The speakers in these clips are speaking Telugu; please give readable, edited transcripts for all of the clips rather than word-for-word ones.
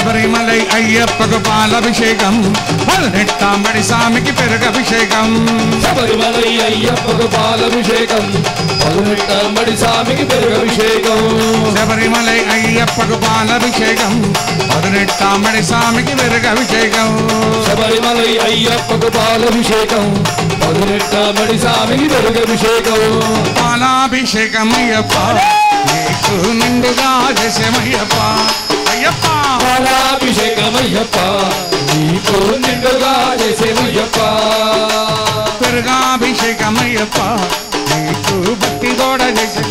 శబరిమలై అయ్యప్పకు పాలభిషేకం 18 మడి స్వామికి పెరుగభిషేకం శబరిమలై అయ్యప్పకు పాలభిషేకం 18 మడి స్వామికి పెరుగభిషేకం శబరిమలై అయ్యప్పకు పాలభిషేకం 18 మడి స్వామికి పెరుగభిషేకం శబరిమలై అయ్యప్పకు పాలభిషేకం 18 మడి స్వామికి పెరుగభిషేకం పాలాభిషేకం అయ్యప్ప నీకు నిండుగా చేసేమయ్యప్ప అయ్యప్ప పాలాభిషేకమయ్యప్ప నీకు నిండుగా చేసేమయ్యప్ప పెరుగాభిషేకమయ్యప్ప నీకు భక్తి కూడా చేసే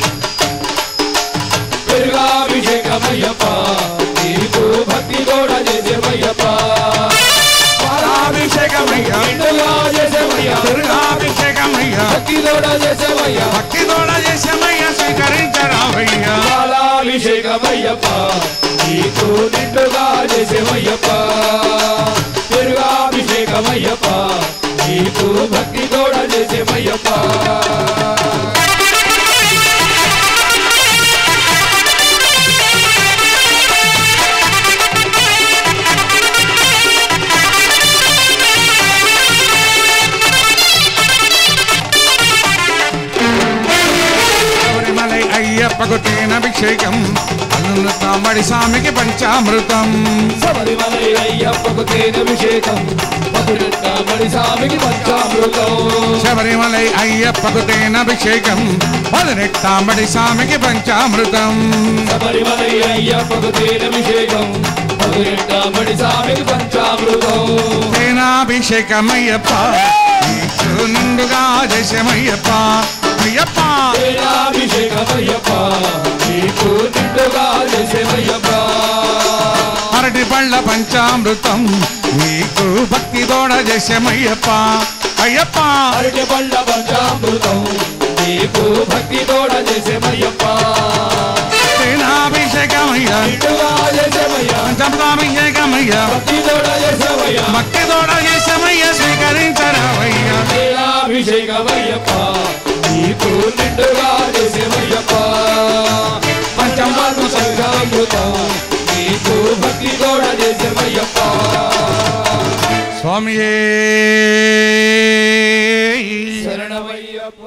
పెరుగాభిషేకమయ్యప్ప నీకు భక్తి కూడా చేసేమయ్యప్ప పాలాభిషేకమయ్యా నిండుగా చేసేమయ్యా పెరుగాభిషేకమయ్యా భక్తి కూడా చేసేమయ్యా భక్తి కూడా చేసేమయ్యా స్వీకరించరావయ్యా పాలాభిషేకమయ్యప్ప నీకు నిండుగా చేసేమయ్యప్ప పెరుగాభిషేకమయ్యప్ప నీకు భక్తి కూడా చేసేమయ్యప్ప శబరిమలై అయ్యప్పకు తేనభిషేకం 18 మడి స్వామికి పంచామృతం శబరిమలై అయ్యప్పకు తేనభిషేకం 18 మడి స్వామికి పంచామృతం శబరిమలై అయ్యప్పకు తేనభిషేకం 18 మడి స్వామికి పంచామృతం శబరిమలై అయ్యప్పకు తేనభిషేకం 18 మడి స్వామికి పంచామృతం తేనాభిషేకమయ్యప్ప నీకు నిండుగా చేసేమయ్యప్ప అయ్యప్ప తేనాభిషేకమయ్యప్ప నీకు నిండుగా చేసేమయ్యప్ప అరటి పళ్ళ పంచామృతం నీకు భక్తి తోడ చేసేమయ్యప్ప అయ్యప్ప అరటి పళ్ళ పంచామృతం నీకు భక్తి తోడ చేసేమయ్యప్ప తేనాభిషేకమయ్యా నిండుగా చేసేమయ్యా పంచామృతాభిషేకమయ్యా భక్తి తోడ చేసేమయ్యా భక్తి తోడ చేసేమయ్యా స్వీకరించరావయ్యా తేనాభిషేకమయ్యప్ప నీకు నిండుగా చేసేమయ్యప్ప పంచమాత్మ సంఘామృతం నీకు భక్తి తోడ చేసేమయ్యప్ప స్వామియే శరణమయ్యప్ప